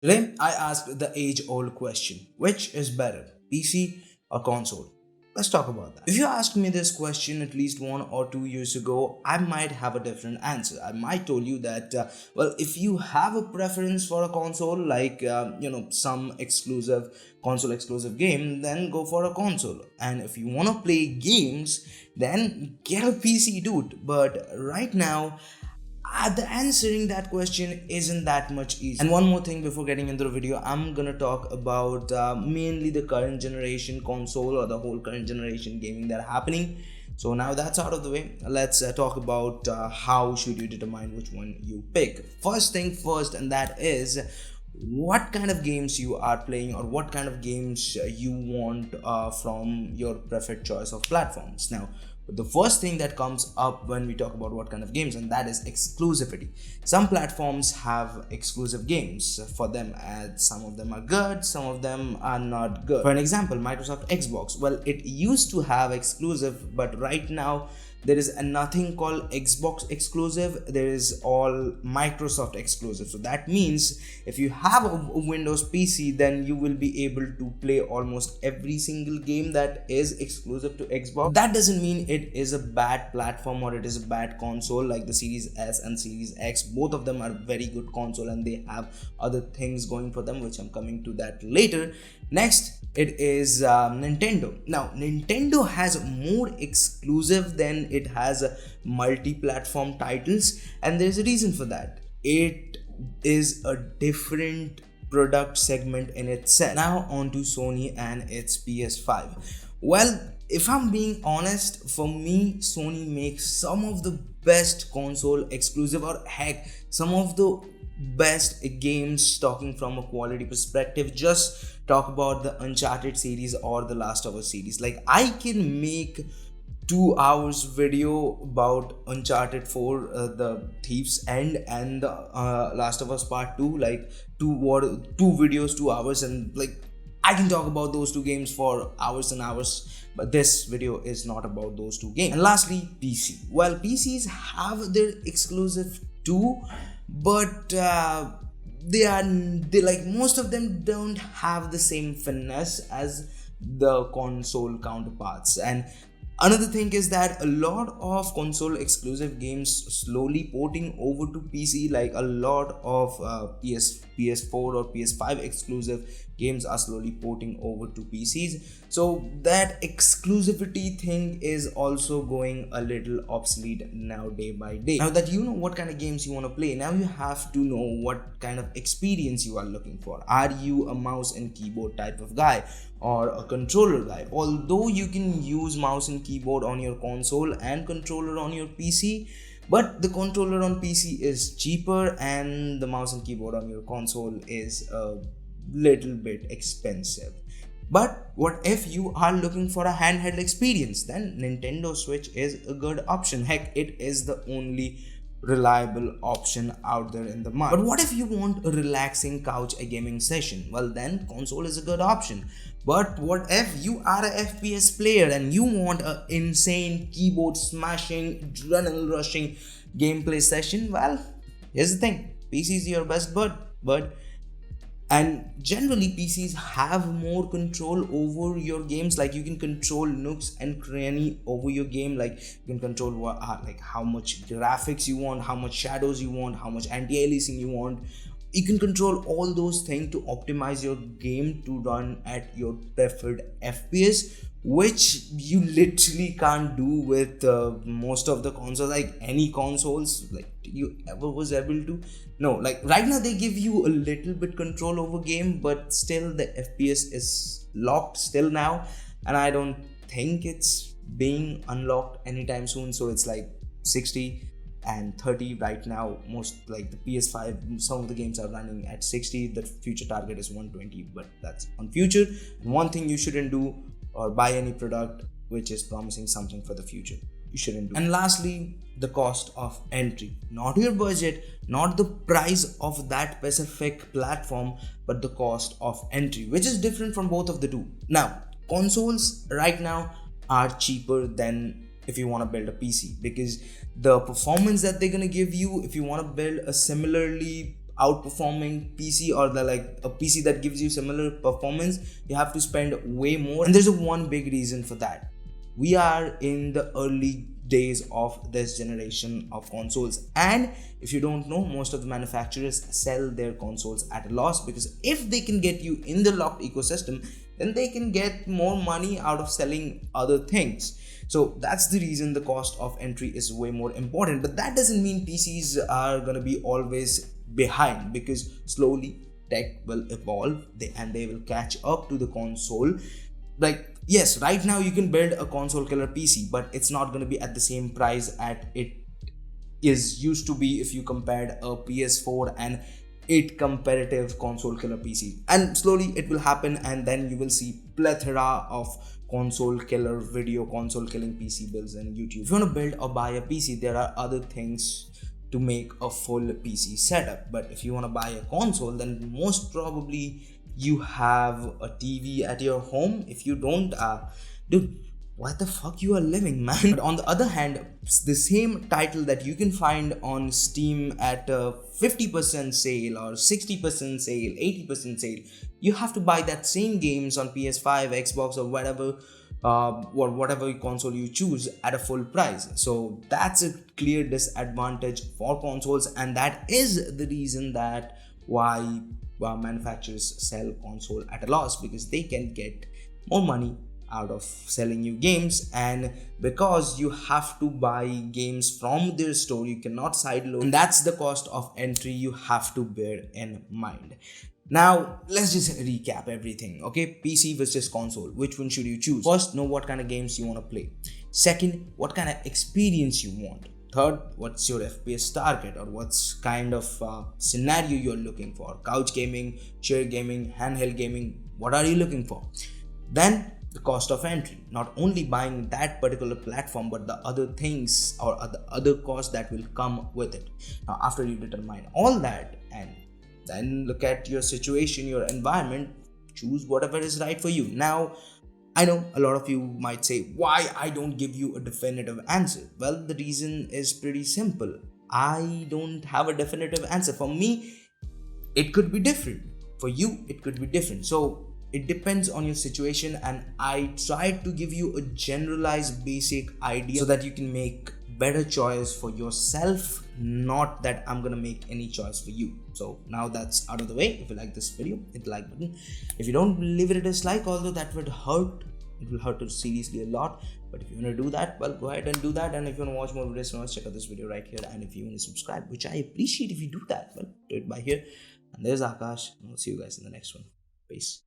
Today, I asked the age old question, which is better, PC or console? Let's talk about that. If you asked me this question at least 1 or 2 years ago, I might have a different answer. I might told you that, well, if you have a preference for a console, like, some console exclusive game, then go for a console. And if you want to play games, then get a PC, dude. But right now, the answering that question isn't that much easy. And one more thing before getting into the video, I'm gonna talk about mainly the current generation console or the whole current generation gaming that are happening. So now that's out of the way, let's talk about how should you determine which one you pick. First thing first, and that is what kind of games you are playing or what kind of games you want from your preferred choice of platforms. Now, the first thing that comes up when we talk about what kind of games, and that is exclusivity. Some platforms have exclusive games for them, and some of them are good, some of them are not good. For an example, Microsoft Xbox, well, it used to have exclusive, but right now there is nothing called Xbox exclusive. There is all Microsoft exclusive. So that means if you have a Windows PC, then you will be able to play almost every single game that is exclusive to Xbox. That doesn't mean it is a bad platform or it is a bad console. Like the Series S and Series X, both of them are very good console and they have other things going for them, which I'm coming to that later. Next, it is Nintendo. Now, Nintendo has more exclusive than it has multi-platform titles, and there's a reason for that. It is a different product segment in itself. Now on to Sony and its PS5. Well, if I'm being honest, for me, Sony makes some of the best console exclusive, or heck, some of the best games. Talking from a quality perspective, just talk about the Uncharted series or the Last of Us series. Like, I can make 2 hours video about Uncharted 4, the Thief's End, and the Last of Us Part 2, like two videos, 2 hours, and like I can talk about those two games for hours and hours, but this video is not about those two games. And lastly, PC. Well, PCs have their exclusive too, but they like most of them don't have the same finesse as the console counterparts. And another thing is that a lot of console exclusive games slowly porting over to PC, like a lot of PS4 or PS5 exclusive games are slowly porting over to PCs. So that exclusivity thing is also going a little obsolete now, day by day. Now that you know what kind of games you want to play, now you have to know what kind of experience you are looking for. Are you a mouse and keyboard type of guy or a controller guy? Although you can use mouse and keyboard on your console and controller on your PC, but the controller on PC is cheaper and the mouse and keyboard on your console is a little bit expensive. But what if you are looking for a handheld experience? Then Nintendo Switch is a good option. Heck, it is the only reliable option out there in the market. But what if you want a relaxing couch gaming session? Well, then console is a good option. But what if you are a FPS player and you want an insane keyboard smashing, adrenaline rushing gameplay session? Well, here's the thing, PC is your best bud. And generally PCs have more control over your games. Like, you can control nooks and cranny over your game. Like, you can control like how much graphics you want, how much shadows you want, how much anti-aliasing you want. You can control all those things to optimize your game to run at your preferred FPS, which you literally can't do with most of the consoles. Like, any consoles, like, you ever was able to? No. Like, right now they give you a little bit control over game, but still the FPS is locked still now, and I don't think it's being unlocked anytime soon. So it's like 60 and 30 right now. Most, like the PS5, some of the games are running at 60. The future target is 120, but that's on future. And one thing you shouldn't do, or buy any product which is promising something for the future, you shouldn't do. And lastly, the cost of entry. Not your budget, not the price of that specific platform, but the cost of entry, which is different from both of the two. Now, consoles right now are cheaper than if you want to build a PC, because the performance that they're going to give you, if you want to build a similarly outperforming PC or the like a PC that gives you similar performance, you have to spend way more. And there's a one big reason for that. We are in the early days of this generation of consoles, and if you don't know, most of the manufacturers sell their consoles at a loss, because if they can get you in the locked ecosystem, then they can get more money out of selling other things. So that's the reason the cost of entry is way more important. But that doesn't mean PCs are gonna be always behind, because slowly tech will evolve, and they will catch up to the console. Like, yes, right now you can build a console killer PC, but it's not going to be at the same price at it is used to be if you compared a PS4 and it competitive console killer PC. And slowly it will happen, and then you will see plethora of console killer video, console killing PC builds in YouTube. If you want to build or buy a PC, there are other things to make a full PC setup. But if you want to buy a console, then most probably you have a TV at your home. If you don't, dude, what the fuck you are living, man? But on the other hand, the same title that you can find on Steam at 50% sale or 60% sale, 80% sale, you have to buy that same games on PS5, Xbox, or whatever, or whatever console you choose at a full price. So that's a clear disadvantage for consoles, and that is the reason that why manufacturers sell console at a loss, because they can get more money out of selling you games. And because you have to buy games from their store, you cannot sideload, and that's the cost of entry you have to bear in mind. Now let's just recap everything. Okay, PC versus console, which one should you choose? First, know what kind of games you want to play. Second, what kind of experience you want. Third, what's your FPS target, or what's kind of scenario you're looking for? Couch gaming, chair gaming, handheld gaming, what are you looking for? Then the cost of entry, not only buying that particular platform, but the other things or the other costs that will come with it. Now after you determine all that, and then look at your situation, your environment, choose whatever is right for you. Now I know a lot of you might say, why I don't give you a definitive answer? Well, the reason is pretty simple. I don't have a definitive answer. For me, it could be different. For you, it could be different. So it depends on your situation, and I tried to give you a generalized basic idea so that you can make better choice for yourself, not that I'm gonna make any choice for you. So now that's out of the way. If you like this video, hit the like button. If you don't, leave it a dislike, although that would hurt. It will hurt seriously a lot. But if you want to do that, well, go ahead and do that. And if you want to watch more videos, check out this video right here. And if you want to subscribe, which I appreciate if you do that, well, do it by here. And there's Akash. I'll see you guys in the next one. Peace.